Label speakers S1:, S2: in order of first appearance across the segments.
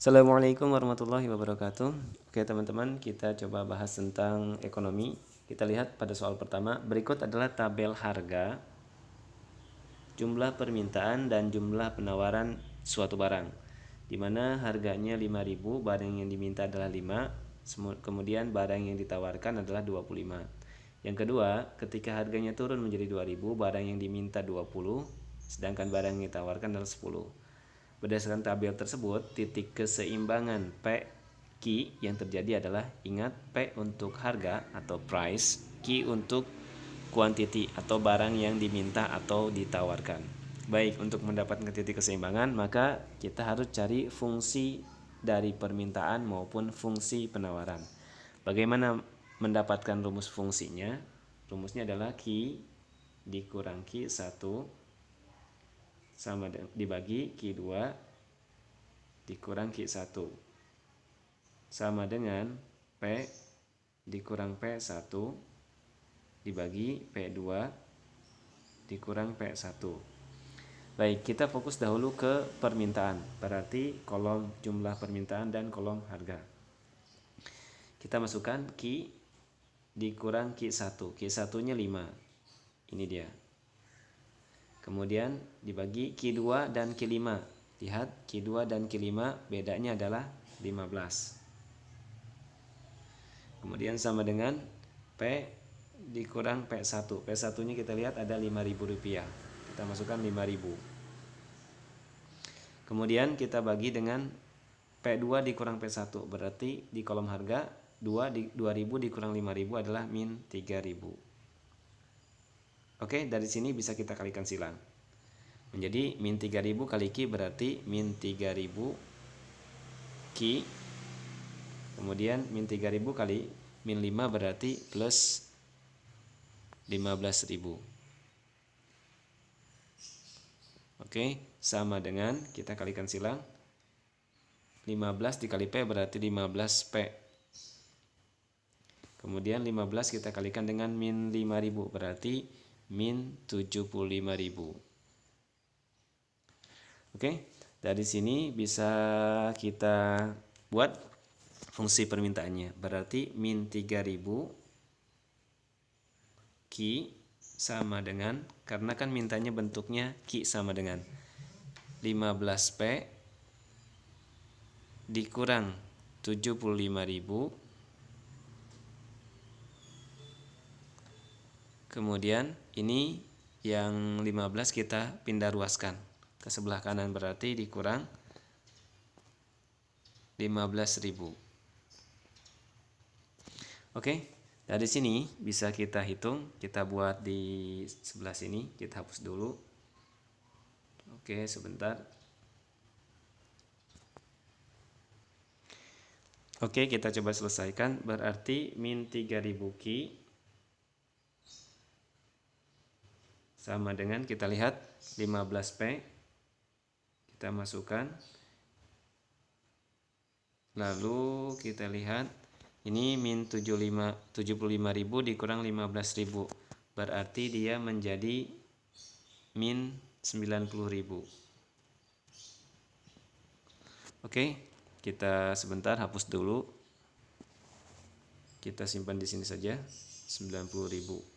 S1: Assalamualaikum warahmatullahi wabarakatuh. Oke teman-teman, kita coba bahas tentang ekonomi. Kita lihat pada soal pertama. Berikut adalah tabel harga, jumlah permintaan dan jumlah penawaran suatu barang, di mana harganya 5.000, barang yang diminta adalah 5, kemudian barang yang ditawarkan adalah 25. Yang kedua, ketika harganya turun menjadi 2.000, barang yang diminta 20, sedangkan barang yang ditawarkan adalah 10. Berdasarkan tabel tersebut, titik keseimbangan P Q yang terjadi adalah, ingat, P untuk harga atau price, Q untuk quantity atau barang yang diminta atau ditawarkan. Baik, untuk mendapatkan titik keseimbangan, maka kita harus cari fungsi dari permintaan maupun fungsi penawaran. Bagaimana mendapatkan rumus fungsinya? Rumusnya adalah Q dikurang Q1 sama dibagi Q2 dikurang Q1 sama dengan P dikurang P1 dibagi P2 dikurang P1. Baik, kita fokus dahulu ke permintaan, berarti kolom jumlah permintaan dan kolom harga. Kita masukkan Q dikurang Q1, Q1 nya 5, ini dia. Kemudian dibagi Q2 dan Q5. Lihat, Q2 dan Q5 bedanya adalah 15. Kemudian sama dengan P dikurang P1. P1 nya kita lihat ada Rp5.000. Kita masukkan 5.000. Kemudian kita bagi dengan P2 dikurang P1. Berarti di kolom harga 2.000 dikurang 5.000 adalah min 3.000. Oke, dari sini bisa kita kalikan silang. Menjadi min 3.000 kali Q berarti min 3.000 Q. Kemudian min 3.000 kali min 5 berarti plus 15.000. Oke, sama dengan kita kalikan silang. 15 dikali P berarti 15P. Kemudian 15 kita kalikan dengan min 5.000 berarti min 75.000. Oke, dari sini bisa kita buat fungsi permintaannya. Berarti min 3.000 Q sama dengan, karena kan mintanya bentuknya Q sama dengan 15P dikurang 75.000. Kemudian ini yang 15 kita pindah ruaskan ke sebelah kanan, berarti dikurang 15.000. Oke, dari sini bisa kita hitung, kita buat di sebelah sini, kita hapus dulu. Oke, sebentar. Oke, kita coba selesaikan. Berarti min 3.000 Q sama dengan, kita lihat 15P, kita masukkan, lalu kita lihat ini min 75.000 dikurang 15.000, berarti dia menjadi min 90.000. Oke, kita sebentar hapus dulu, kita simpan di sini saja 90.000.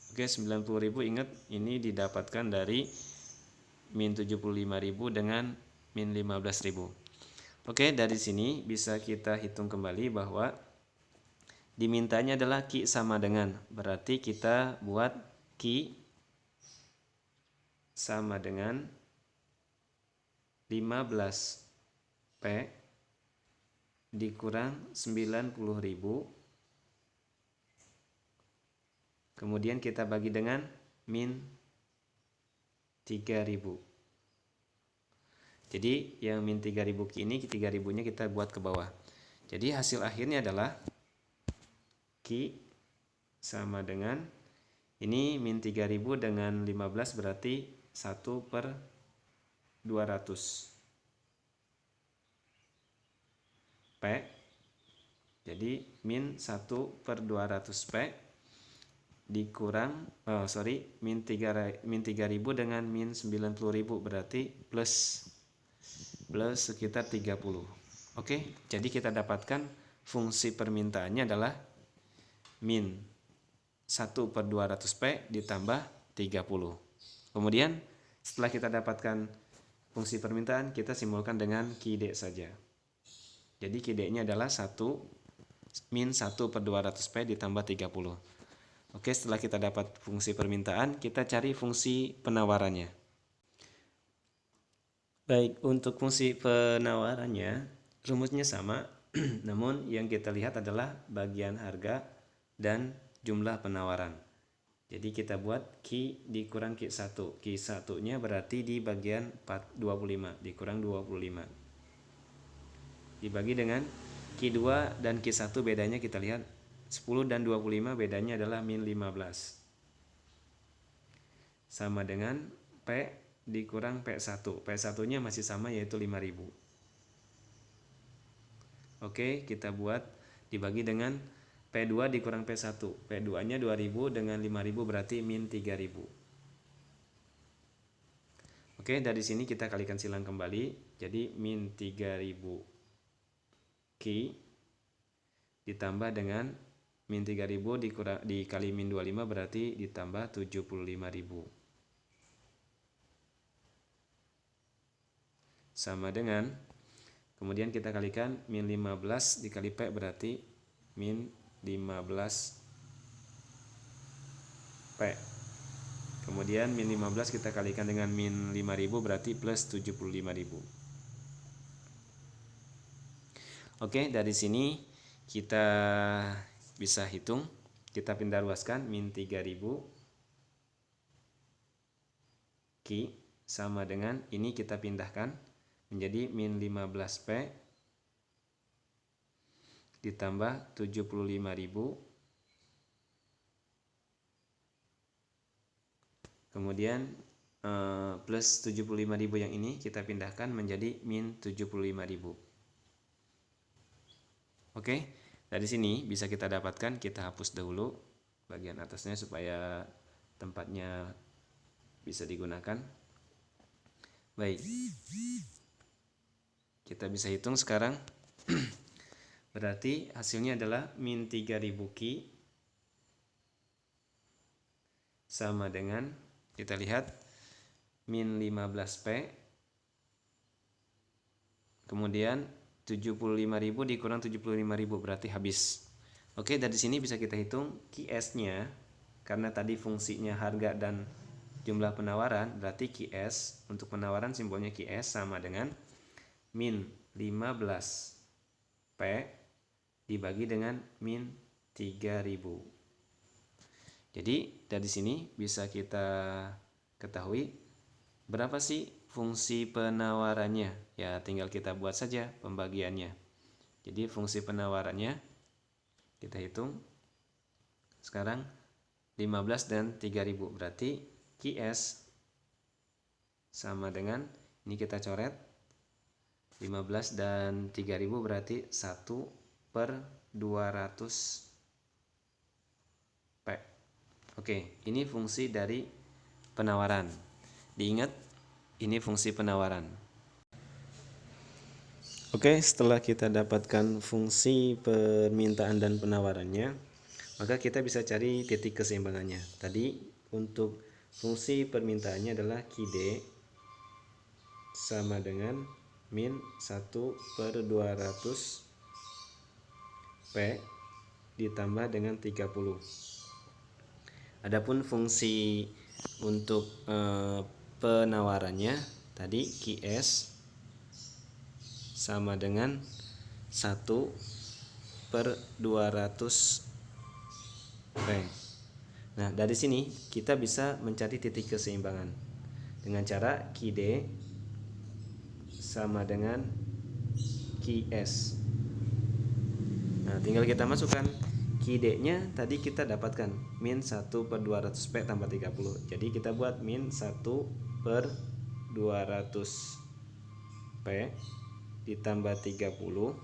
S1: Oke, 90.000, ingat ini didapatkan dari min 75.000 dengan min 15.000. Oke, dari sini bisa kita hitung kembali bahwa dimintanya adalah Q sama dengan, berarti kita buat Q sama dengan 15P dikurang 90.000. Kemudian kita bagi dengan min 3.000. Jadi yang min 3.000 ini, 3.000 nya kita buat ke bawah. Jadi hasil akhirnya adalah Q sama dengan, ini min 3.000 dengan 15 berarti 1/200 P. Jadi min 1/200 P dikurang min 3.000 dengan min 90.000 berarti plus plus sekitar 30. Oke, jadi kita dapatkan fungsi permintaannya adalah min 1/200p ditambah 30. Kemudian setelah kita dapatkan fungsi permintaan, kita simbolkan dengan QD saja. Jadi QD-nya adalah min 1/200p ditambah 30. Oke, setelah kita dapat fungsi permintaan, kita cari fungsi penawarannya. Baik, untuk fungsi penawarannya, rumusnya sama, namun yang kita lihat adalah bagian harga dan jumlah penawaran. Jadi kita buat Q dikurang Q1. Q1-nya berarti di bagian 25, dikurang 25. Dibagi dengan Q2 dan Q1 bedanya kita lihat 10 dan 25 bedanya adalah min 15. Sama dengan P dikurang P1. P1-nya masih sama yaitu 5000. Oke, kita buat dibagi dengan P2 dikurang P1. P2-nya 2000 dengan 5000 berarti min 3000. Oke, dari sini kita kalikan silang kembali. Jadi min 3000 Q ditambah dengan min 3000 dikali min 25 berarti ditambah 75.000. Sama dengan, kemudian kita kalikan min 15 dikali P berarti min 15 P. Kemudian min 15 kita kalikan dengan min 5000 berarti plus 75.000. Oke, dari sini kita bisa hitung, kita pindah luaskan min 3000 Q sama dengan ini kita pindahkan menjadi min 15P ditambah 75.000, kemudian plus 75.000 yang ini kita pindahkan menjadi min 75.000. Oke, dari sini bisa kita dapatkan, kita hapus dahulu bagian atasnya supaya tempatnya bisa digunakan. Baik, kita bisa hitung sekarang. Berarti hasilnya adalah min 3000 Q sama dengan, kita lihat, min 15P, kemudian 75.000 dikurang 75.000 berarti habis. Oke, dari sini bisa kita hitung QS-nya, karena tadi fungsinya harga dan jumlah penawaran, berarti QS untuk penawaran simbolnya QS sama dengan min 15P dibagi dengan min 3000. Jadi dari sini bisa kita ketahui berapa sih fungsi penawarannya. Ya tinggal kita buat saja pembagiannya. Jadi fungsi penawarannya kita hitung sekarang 15 dan 3000 berarti QS sama dengan, ini kita coret, 15 dan 3000 berarti 1/200P. Oke, ini fungsi dari penawaran. Diingat, ini fungsi penawaran. Oke, setelah kita dapatkan fungsi permintaan dan penawarannya, maka kita bisa cari titik keseimbangannya. Tadi untuk fungsi permintaannya adalah QD sama dengan min 1/200P ditambah dengan 30. Adapun fungsi untuk penawarannya tadi QS sama dengan 1/200P. Nah, dari sini kita bisa mencari titik keseimbangan dengan cara QD sama dengan QS. Nah, tinggal kita masukkan QD-nya tadi kita dapatkan min 1/200P tambah 30. Jadi kita buat min 1/200P ditambah 30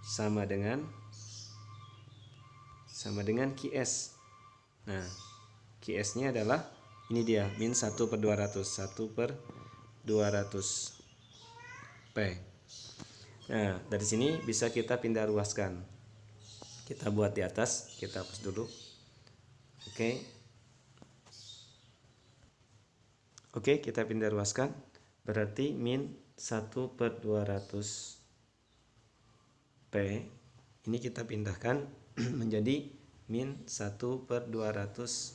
S1: sama dengan QS. Nah, QS-nya adalah ini dia min 1/200. Nah, dari sini bisa kita pindah ruaskan. Kita buat di atas, kita hapus dulu. Oke, kita pindah ruaskan. Berarti min 1/200 P ini kita pindahkan menjadi min 1/200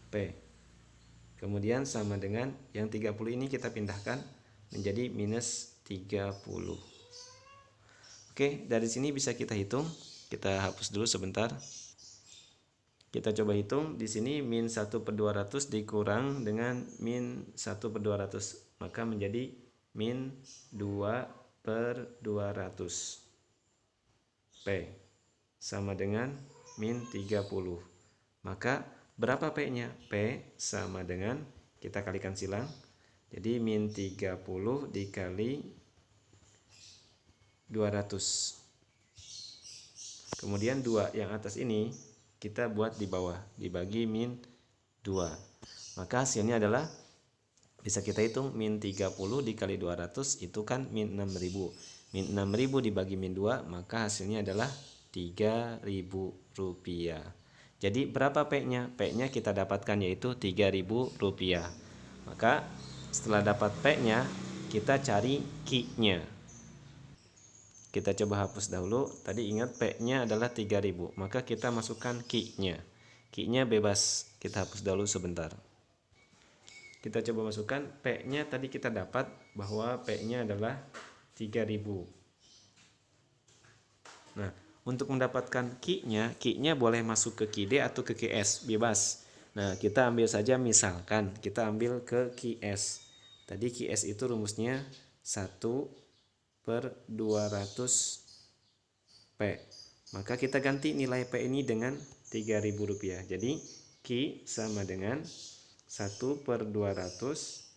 S1: P. Kemudian sama dengan yang 30 ini kita pindahkan menjadi minus 30. Oke, dari sini bisa kita hitung. Kita hapus dulu sebentar. Kita coba hitung. Di sini min 1/200 dikurang dengan min 1/200, maka menjadi min 2/200 P sama dengan min 30. Maka berapa P-nya? P sama dengan, kita kalikan silang. Jadi min 30 dikali 200. Kemudian 2 yang atas ini kita buat di bawah, dibagi min 2. Maka hasilnya adalah, bisa kita hitung, min 30 dikali 200 itu kan min 6.000. Min 6.000 dibagi min 2, maka hasilnya adalah 3.000 rupiah. Jadi berapa P-nya? P-nya kita dapatkan yaitu 3.000 rupiah. Maka setelah dapat P-nya, kita cari Q-nya. Kita coba hapus dahulu. Tadi ingat P-nya adalah 3.000, maka kita masukkan Q-nya. Q-nya bebas, kita hapus dahulu sebentar. Kita coba masukkan P-nya. Tadi kita dapat bahwa P-nya adalah 3.000. Nah, untuk mendapatkan Q-nya boleh masuk ke QD atau ke QS, bebas. Nah, kita ambil saja, misalkan kita ambil ke QS. Tadi QS itu rumusnya 1/200 P. Maka kita ganti nilai P ini dengan 3.000 rupiah. Jadi Q sama dengan 1/200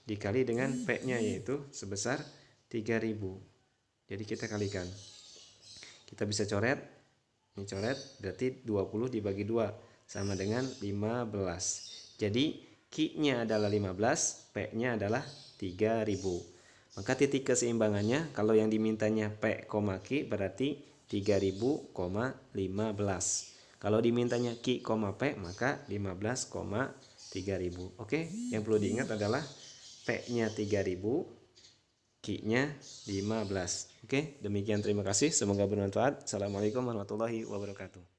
S1: dikali dengan P-nya, yaitu sebesar 3.000. Jadi kita kalikan. Kita bisa coret. Ini coret, berarti 20 dibagi 2 sama dengan 15. Jadi Q-nya adalah 15, P-nya dah 3.000. Maka titik keseimbangannya, kalau yang dimintanya P, Q berarti 3.000, 15. Kalau dimintanya Q, P, maka 15, 3.000. Oke, yang perlu diingat adalah P-nya 3.000, Q-nya 15. Oke, demikian, terima kasih. Semoga bermanfaat. Assalamualaikum warahmatullahi wabarakatuh.